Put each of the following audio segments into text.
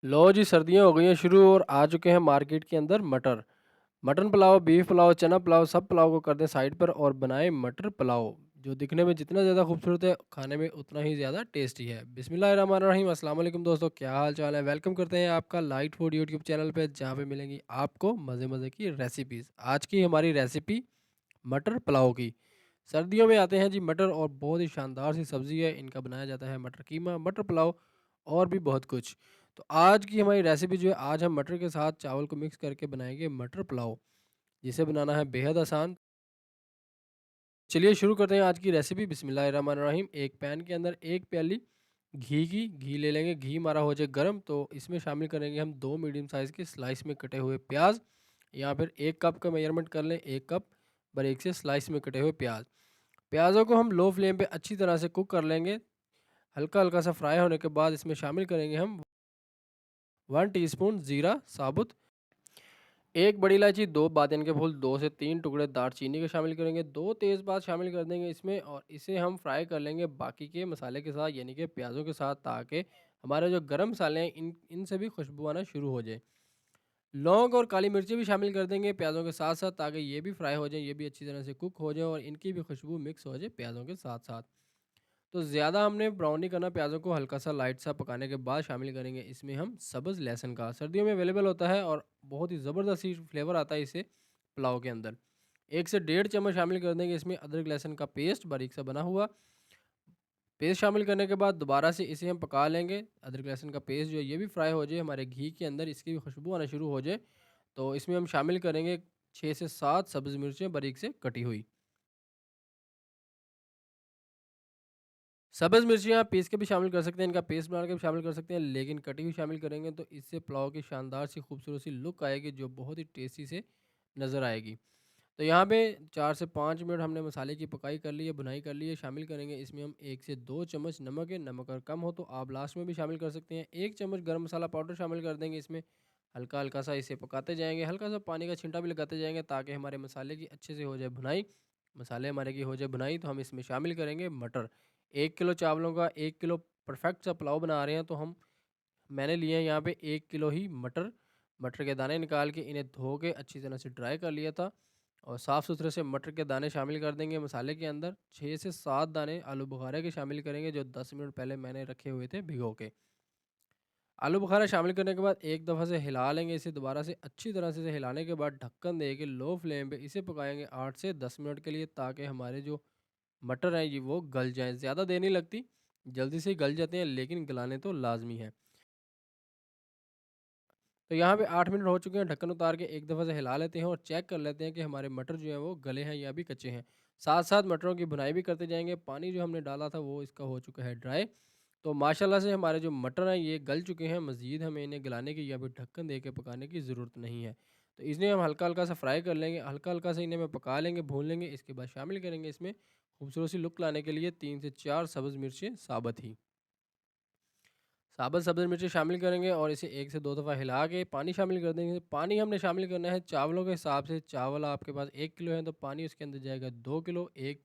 लो जी, सर्दियाँ हो गई हैं शुरू और आ चुके हैं मार्केट के अंदर मटर। मटन पुलाव, बीफ पुलाव, चना पुलाव, सब पुलाव को कर दें साइड पर और बनाएँ मटर पुलाव, जो दिखने में जितना ज़्यादा खूबसूरत है, खाने में उतना ही ज़्यादा टेस्टी है। बिस्मिल्लाहिर्रहमानिर्रहीम, अस्सलाम वालेकुम दोस्तों, क्या हाल-चाल है? वेलकम करते हैं आपका लाइट फूड यूट्यूब चैनल पे, जहाँ पे मिलेंगी आपको मज़े-मज़े की रेसिपीज़। आज की हमारी रेसिपी मटर पुलाव की। सर्दियों में आते हैं जी मटर और बहुत ही शानदार सी सब्ज़ी है, इनका बनाया जाता है मटर कीमा, मटर पुलाव और भी बहुत कुछ। तो आज की हमारी रेसिपी जो है, आज हम मटर के साथ चावल को मिक्स करके बनाएँगे मटर पुलाव, जिसे बनाना है बेहद आसान। चलिए शुरू करते हैं आज की रेसिपी। बिस्मिल्लाहिर्रहमानिर्रहीम। एक पैन के अंदर 1 प्याली घी ले लेंगे। घी हमारा हो जाए गरम तो इसमें शामिल करेंगे हम 2 मीडियम साइज़ के स्लाइस में कटे हुए प्याज़, या फिर 1 कप का मेजरमेंट कर लें, 1 कप बारीक से स्लाइस में कटे हुए प्याज़। प्याज़ों को हम लो फ्लेम पे अच्छी तरह से कुक कर लेंगे। हल्का-हल्का सा फ्राई होने के बाद इसमें शामिल करेंगे हम 1 टीस्पून जीरा साबुत, 1 बड़ी इलायची, 2 बादियान के फूल, 2 से 3 टुकड़े दालचीनी के शामिल करेंगे, 2 तेज़पात शामिल कर देंगे इसमें और इसे हम फ्राई कर लेंगे बाकी के मसाले के साथ, यानी कि प्याज़ों के साथ, ताकि हमारे जो गरम मसाले हैं इनसे भी खुशबू आना शुरू हो जाए। लौंग और काली मिर्ची भी शामिल कर देंगे प्याज़ों के साथ-साथ, ताकि ये भी फ्राई हो जाएँ, ये भी अच्छी तरह से कुक हो जाएँ और इनकी भी खुशबू मिक्स हो जाए प्याज़ों के साथ-साथ। तो ज़्यादा हमने ब्राउन नहीं करना प्याज़ों को, हल्का सा लाइट सा पकाने के बाद शामिल करेंगे इसमें हम सब्ज़ लहसुन का। सर्दियों में अवेलेबल होता है और बहुत ही ज़बरदस्त ही फ्लेवर आता है इससे पुलाव के अंदर। 1 से डेढ़ चम्मच शामिल कर देंगे इसमें अदरक लहसुन का पेस्ट बारीक सा बना हुआ। पेस्ट शामिल करने के बाद दोबारा से इसे हम पका लेंगे। अदरक लहसुन का पेस्ट जो है ये भी फ्राई हो जाए हमारे घी के अंदर, इसकी भी खुशबू आना शुरू हो जाए, तो इसमें हम शामिल करेंगे 6 से 7 सब्ज़ मिर्चें बारीक से कटी हुई। सब्ज़ मिर्चियाँ आप पीस के भी शामिल कर सकते हैं, इनका पेस्ट बना के भी शामिल कर सकते हैं, लेकिन कटी हुई शामिल करेंगे तो इससे पुलाव की शानदार सी खूबसूरत सी लुक आएगी, जो बहुत ही टेस्टी से नज़र आएगी। तो यहाँ पे 4 से 5 मिनट हमने मसाले की पकाई कर ली है, भुनाई कर ली है, शामिल करेंगे इसमें हम 1 से 2 चम्मच नमक है, नमक अगर कम हो तो आप लास्ट में भी शामिल कर सकते हैं। 1 चम्मच गरम मसाला पाउडर शामिल कर देंगे इसमें, हल्का-हल्का सा इसे पकाते जाएँगे, हल्का सा पानी का छींटा भी लगाते जाएँगे ताकि हमारे मसाले की अच्छे से हो जाए भुनाई। मसाले हमारे की हो जाए भुनाई तो हम इसमें शामिल करेंगे मटर। 1 किलो चावलों का 1 किलो परफेक्ट सा पुलाव बना रहे हैं, तो मैंने लिए हैं यहाँ पे 1 किलो ही मटर। मटर के दाने निकाल के इन्हें धो के अच्छी तरह से ड्राई कर लिया था और साफ़ सुथरे से मटर के दाने शामिल कर देंगे मसाले के अंदर। 6 से 7 दाने आलू बुखारे के शामिल करेंगे, जो 10 मिनट पहले मैंने रखे हुए थे भिगो के। आलू बुखारा शामिल करने के बाद एक दफ़ा से हिला लेंगे इसे, दोबारा से अच्छी तरह से हिलाने के बाद ढक्कन दे के लो फ्लेम पे इसे पकाएंगे 8 से 10 मिनट के लिए, ताकि हमारे जो मटर हैं ये वो गल जाएँ। ज़्यादा देर नहीं लगती, जल्दी से ही गल जाते हैं, लेकिन गलाने तो लाज़मी है। तो यहाँ पे 8 मिनट हो चुके हैं, ढक्कन उतार के एक दफ़ा से हिला लेते हैं और चेक कर लेते हैं कि हमारे मटर जो हैं वो गले हैं या अभी कच्चे हैं। साथ-साथ मटरों की भुनाई भी करते जाएँगे, पानी जो हमने डाला था वो इसका हो चुका है ड्राई। तो माशाल्लाह से हमारे जो मटर हैं ये गल चुके हैं, मज़ीद हमें इन्हें गलाने की या फिर ढक्कन दे के पकाने की ज़रूरत नहीं है। तो इन्हें हम हल्का-हल्का सा फ्राई कर लेंगे, हल्का-हल्का सा इन्हें हम पका लेंगे, भून लेंगे। इसके बाद शामिल करेंगे इसमें खूबसूरत सी लुक लाने के लिए 3 से 4 सब्ज़ मिर्चें साबुत ही। साबुत सब्ज़ मिर्ची शामिल करेंगे और इसे 1 से 2 दफ़ा हिला के पानी शामिल कर देंगे। पानी हमने शामिल करना है चावलों के हिसाब से। चावल आपके पास 1 किलो है तो पानी उसके अंदर जाएगा 2 किलो। 1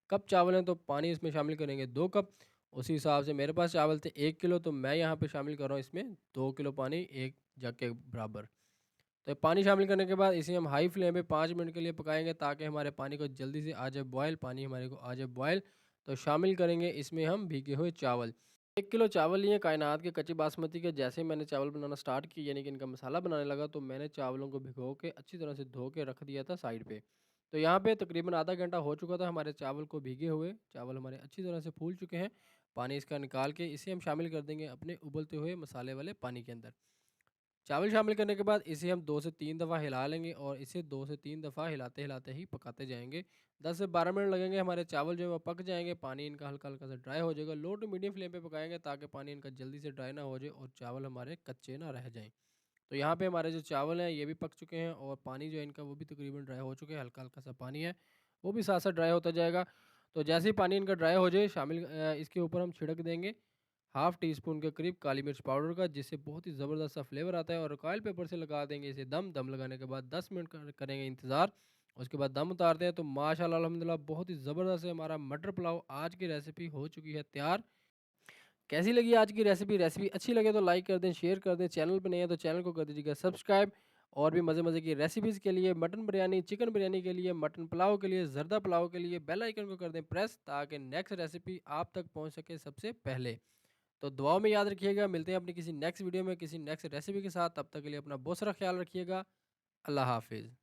कप चावल है तो पानी इसमें शामिल करेंगे 2 कप। उसी हिसाब से मेरे पास चावल थे 1 किलो, तो मैं यहाँ पे शामिल कर रहा हूँ इसमें 2 किलो पानी 1 जग के बराबर। तो पानी शामिल करने के बाद इसे हम हाई फ्लेम पे 5 मिनट के लिए पकाएँगे, ताकि हमारे पानी को जल्दी से आ जाए बॉयल, पानी हमारे को आ जाए बॉयल। तो शामिल करेंगे इसमें हम भीगे हुए चावल। 1 किलो चावल लिए कायनात के कच्चे बासमती के। जैसे ही मैंने चावल बनाना स्टार्ट किया, यानी कि इनका मसाला बनाने लगा, तो मैंने चावलों को भिगो के अच्छी तरह से धो के रख दिया था साइड पे। तो यहाँ पे तकरीबन आधा घंटा हो चुका था हमारे चावल को भीगे हुए। चावल हमारे अच्छी तरह से फूल चुके हैं। पानी इसका निकाल के इसे हम शामिल कर देंगे अपने उबलते हुए मसाले वाले पानी के अंदर। चावल शामिल करने के बाद इसे हम 2 से 3 दफ़ा हिला लेंगे और इसे 2 से 3 दफ़ा हिलाते-हिलाते ही पकाते जाएँगे। 10 से 12 मिनट लगेंगे, हमारे चावल जो है वो पक जाएँगे, पानी इनका हल्का-हल्का सा ड्राई हो जाएगा। लो टू मीडियम फ्लेम पे पकाएँगे, ताकि पानी इनका जल्दी से ड्राई ना हो जाए और चावल हमारे कच्चे ना रह जाएँ। तो यहाँ पे हमारे जो चावल हैं ये भी पक चुके हैं और पानी जो है इनका वो भी तकरीबन ड्राई हो चुके हैं, हल्का-हल्का सा पानी है, वो भी साथ-साथ ड्राई होता जाएगा। तो जैसे ही पानी इनका ड्राई हो जाए, इसके ऊपर हम छिड़क देंगे हाफ़ टी स्पून के करीब काली मिर्च पाउडर का, जिससे बहुत ही ज़बरदस्त सा फ्लेवर आता है, और रॉयल पेपर से लगा देंगे इसे दम लगाने के बाद 10 मिनट करेंगे इंतज़ार। उसके बाद दम उतारते हैं, तो माशाल्लाह अल्हम्दुलिल्लाह बहुत ही ज़बरदस्त से हमारा मटर पुलाव आज की रेसिपी हो चुकी है तैयार। कैसी लगी आज की रेसिपी? रेसिपी अच्छी लगे तो लाइक कर दें, शेयर कर दें, चैनल पे नए हैं तो चैनल को कर दीजिएगा सब्सक्राइब। और भी मज़े-मज़े की रेसिपीज़ के लिए मटन बिरयानी, चिकन बिरयानी के लिए, मटन पुलाव के लिए, ज़र्दा पुलाव के लिए बेल आइकन को कर दें प्रेस ताकि नेक्स्ट रेसिपी आप तक पहुँच सके सबसे पहले। तो दुआओं में याद रखिएगा, मिलते हैं अपनी किसी नेक्स्ट वीडियो में, किसी नेक्स्ट रेसिपी के साथ। तब तक के लिए अपना बहुत सारा ख़्याल रखिएगा। अल्लाह हाफ़िज़।